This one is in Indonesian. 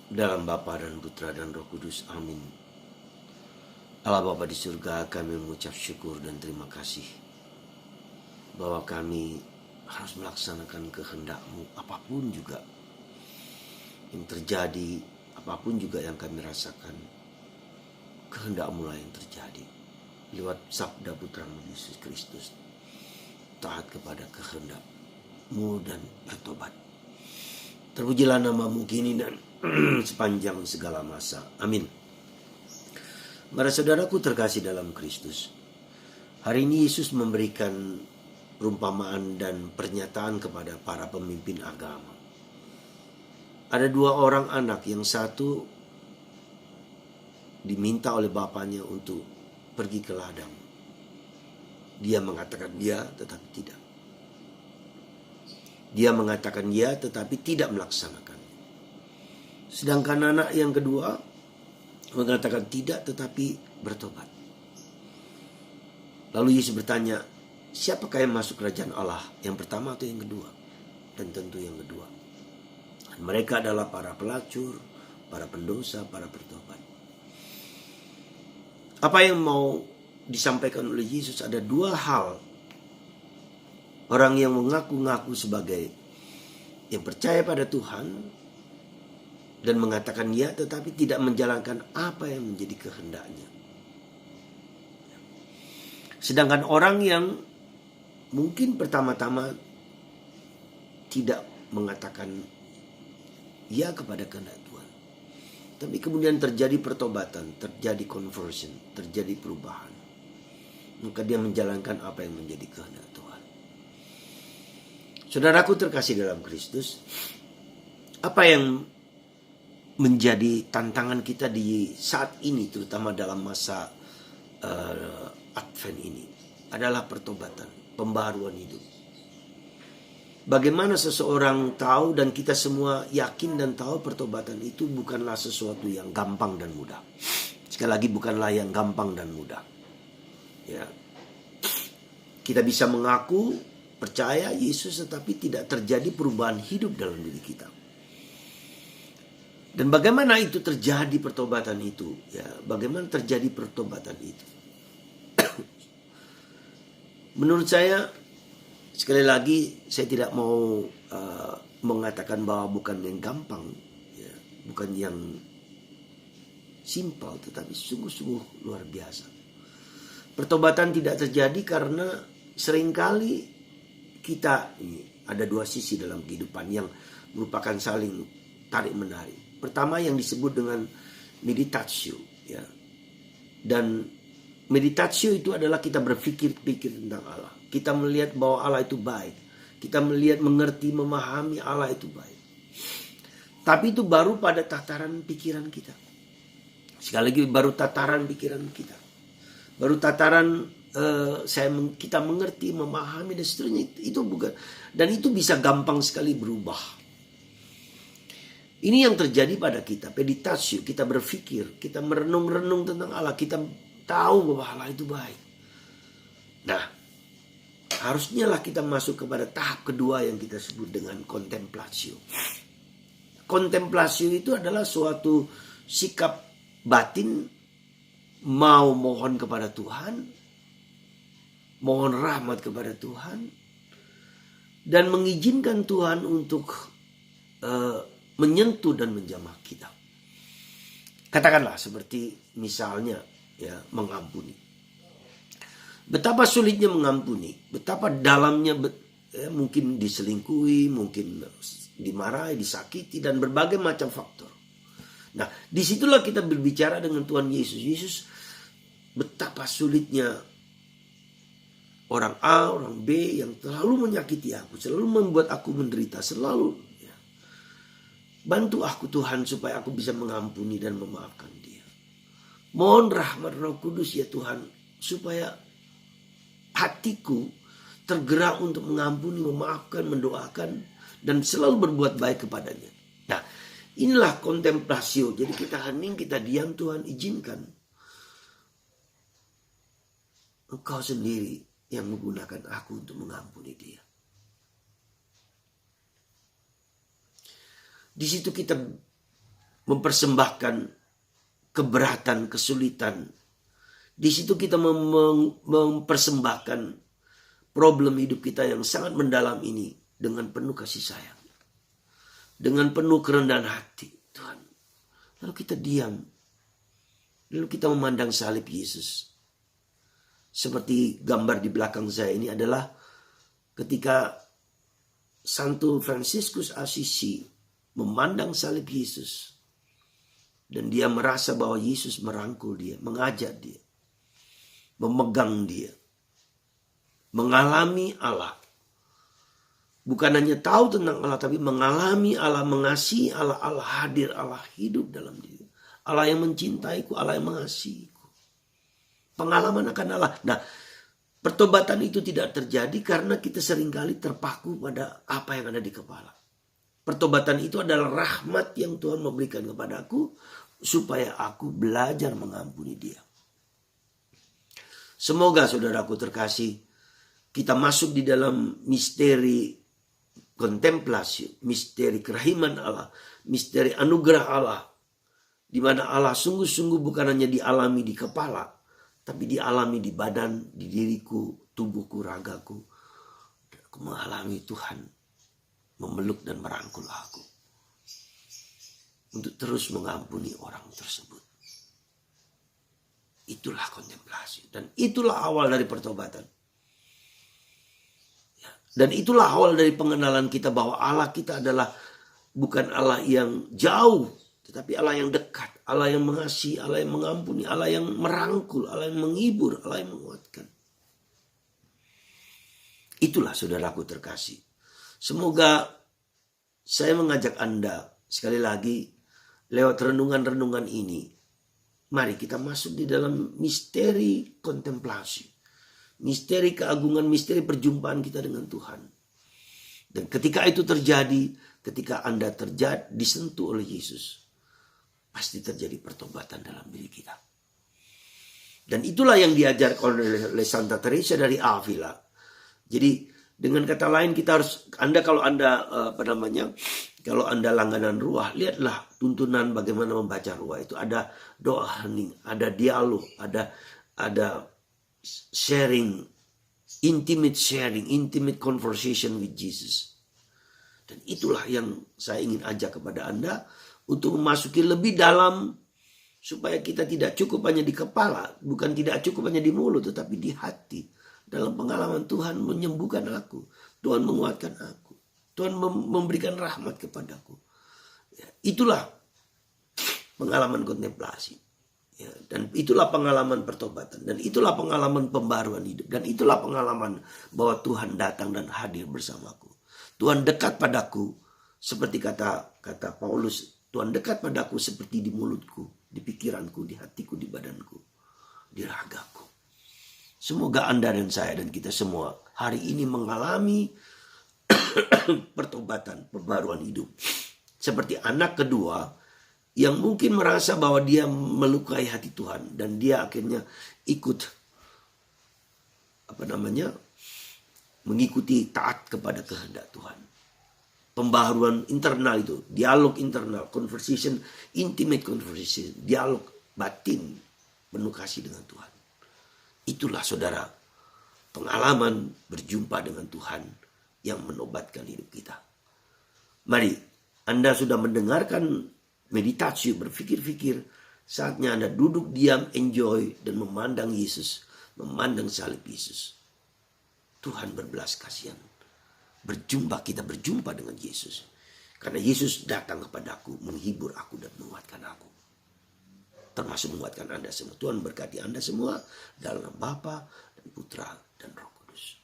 Dalam Bapa dan Putra dan Roh Kudus. Amin. Allah Bapa di surga, kami mengucap syukur dan terima kasih bahwa kami harus melaksanakan kehendak-Mu apapun juga yang terjadi, apapun juga yang kami rasakan. Kehendak-Mu lah yang terjadi lewat sabda Putra-Mu Yesus Kristus. Taat kepada kehendak-Mu dan bertobat. Terpujilah nama-Mu kini dan sepanjang segala masa. Amin. Para saudaraku terkasih dalam Kristus, hari ini Yesus memberikan perumpamaan dan pernyataan kepada para pemimpin agama. Ada dua orang anak, yang satu diminta oleh bapaknya untuk pergi ke ladang. Dia mengatakan ya, tetapi tidak. Dia mengatakan ya, tetapi tidak melaksanakan. Sedangkan anak yang kedua mengatakan tidak, tetapi bertobat. Lalu Yesus bertanya, siapakah yang masuk kerajaan Allah? Yang pertama atau yang kedua? Dan tentu yang kedua. Dan mereka adalah para pelacur, para pendosa, para bertobat. Apa yang mau disampaikan oleh Yesus? Ada dua hal. Orang yang mengaku-ngaku sebagai yang percaya pada Tuhan dan mengatakan ya, tetapi tidak menjalankan apa yang menjadi kehendaknya. Sedangkan orang yang mungkin pertama-tama tidak mengatakan ya kepada kehendak Tuhan, tapi kemudian terjadi pertobatan, terjadi conversion, terjadi perubahan, maka dia menjalankan apa yang menjadi kehendak Tuhan. Saudaraku terkasih dalam Kristus, apa yang menjadi tantangan kita di saat ini, terutama dalam masa Advent ini, adalah pertobatan, pembaharuan hidup. Bagaimana seseorang tahu, dan kita semua yakin dan tahu, pertobatan itu bukanlah sesuatu yang gampang dan mudah. Sekali lagi, bukanlah yang gampang dan mudah. Ya, kita bisa mengaku percaya Yesus, tetapi tidak terjadi perubahan hidup dalam diri kita. Dan bagaimana itu terjadi pertobatan itu? Ya, bagaimana terjadi pertobatan itu? Menurut saya, sekali lagi, saya tidak mau mengatakan bahwa bukan yang gampang, ya, bukan yang simpel, tetapi sungguh-sungguh luar biasa. Pertobatan tidak terjadi karena seringkali kita, ini ada dua sisi dalam kehidupan yang merupakan saling tarik-menarik. Pertama yang disebut dengan meditatio, ya. Dan meditatio itu adalah kita berpikir-pikir tentang Allah. Kita melihat bahwa Allah itu baik. Kita melihat, mengerti, memahami Allah itu baik. Tapi itu baru pada tataran pikiran kita. Sekali lagi, baru tataran pikiran kita. Baru tataran kita mengerti, memahami, dan seterusnya. Itu bukan. Dan itu bisa gampang sekali berubah. Ini yang terjadi pada kita, meditatio. Kita berpikir, kita merenung-renung tentang Allah. Kita tahu bahwa Allah itu baik. Nah, harusnya lah kita masuk kepada tahap kedua yang kita sebut dengan kontemplasio. Kontemplasio itu adalah suatu sikap batin, mau mohon kepada Tuhan, mohon rahmat kepada Tuhan, dan mengizinkan Tuhan untuk menyentuh dan menjamah kita. Katakanlah seperti misalnya, ya, mengampuni. Betapa sulitnya mengampuni, betapa dalamnya, mungkin diselingkuhi, mungkin dimarahi, disakiti, dan berbagai macam faktor. Nah, disitulah kita berbicara dengan Tuhan Yesus. Yesus, betapa sulitnya orang A, orang B yang selalu menyakiti aku, selalu membuat aku menderita, selalu, ya. Bantu aku Tuhan supaya aku bisa mengampuni dan memaafkan dia. Mohon rahmat Roh Kudus ya Tuhan, supaya hatiku tergerak untuk mengampuni, memaafkan, mendoakan, dan selalu berbuat baik kepadanya. Nah, inilah kontemplasio. Jadi kita hening, kita diam, Tuhan izinkan Engkau sendiri yang menggunakan aku untuk mengampuni dia. Di situ kita mempersembahkan keberatan, kesulitan. Di situ kita mempersembahkan problem hidup kita yang sangat mendalam ini dengan penuh kasih sayang. Dengan penuh kerendahan hati, Tuhan. Lalu kita diam. Lalu kita memandang salib Yesus. Seperti gambar di belakang saya ini adalah ketika Santo Fransiskus Assisi memandang salib Yesus. Dan dia merasa bahwa Yesus merangkul dia, mengajak dia, memegang dia, mengalami Allah. Bukan hanya tahu tentang Allah, tapi mengalami Allah, mengasihi Allah, Allah hadir, Allah hidup dalam diri. Allah yang mencintaiku, Allah yang mengasihiku. Pengalaman akan Allah. Nah, pertobatan itu tidak terjadi karena kita seringkali terpaku pada apa yang ada di kepala. Pertobatan itu adalah rahmat yang Tuhan memberikan kepadaku supaya aku belajar mengampuni dia. Semoga saudaraku terkasih, kita masuk di dalam misteri kontemplasi, misteri kerahiman Allah, misteri anugerah Allah, di mana Allah sungguh-sungguh bukan hanya dialami di kepala, tapi dialami di badan, di diriku, tubuhku, ragaku. Aku mengalami Tuhan memeluk dan merangkul aku untuk terus mengampuni orang tersebut. Itulah kontemplasi. Dan itulah awal dari pertobatan. Dan itulah awal dari pengenalan kita bahwa Allah kita adalah bukan Allah yang jauh, tetapi Allah yang dekat. Allah yang mengasihi, Allah yang mengampuni, Allah yang merangkul, Allah yang menghibur, Allah yang menguatkan. Itulah saudaraku terkasih. Semoga saya mengajak Anda sekali lagi lewat renungan-renungan ini. Mari kita masuk di dalam misteri kontemplasi. Misteri keagungan, misteri perjumpaan kita dengan Tuhan. Dan ketika itu terjadi, ketika Anda disentuh oleh Yesus, pasti terjadi pertobatan dalam diri kita. Dan itulah yang diajarkan oleh Santa Teresa dari Avila. Jadi dengan kata lain kita harus, kalau Anda langganan ruah, lihatlah tuntunan bagaimana membaca ruah itu. Ada doa hening, ada dialog, ada sharing, intimate conversation with Jesus. Dan itulah yang saya ingin ajak kepada Anda untuk memasuki lebih dalam supaya kita tidak cukup hanya di kepala, bukan tidak cukup hanya di mulut, tetapi di hati. Dalam pengalaman Tuhan menyembuhkan aku, Tuhan menguatkan aku, Tuhan memberikan rahmat kepadaku. Ya, itulah pengalaman kontemplasi. Ya, dan itulah pengalaman pertobatan. Dan itulah pengalaman pembaruan hidup. Dan itulah pengalaman bahwa Tuhan datang dan hadir bersamaku. Tuhan dekat padaku seperti kata Paulus. Tuhan dekat padaku seperti di mulutku, di pikiranku, di hatiku, di badanku, di ragaku. Semoga Anda dan saya dan kita semua hari ini mengalami pertobatan, pembaruan hidup. Seperti anak kedua yang mungkin merasa bahwa dia melukai hati Tuhan. Dan dia akhirnya ikut mengikuti taat kepada kehendak Tuhan. Pembaharuan internal itu, dialog internal, conversation, intimate conversation, dialog batin penuh kasih dengan Tuhan. Itulah saudara pengalaman berjumpa dengan Tuhan yang menobatkan hidup kita. Mari, Anda sudah mendengarkan meditasi, berpikir-pikir, saatnya Anda duduk diam, enjoy, dan memandang Yesus, memandang salib Yesus. Tuhan berbelas kasihan. Kita berjumpa dengan Yesus. Karena Yesus datang kepadaku, menghibur aku dan menguatkan aku. Termasuk menguatkan Anda semua. Tuhan berkati Anda semua dalam nama Bapa dan Putra dan Roh Kudus.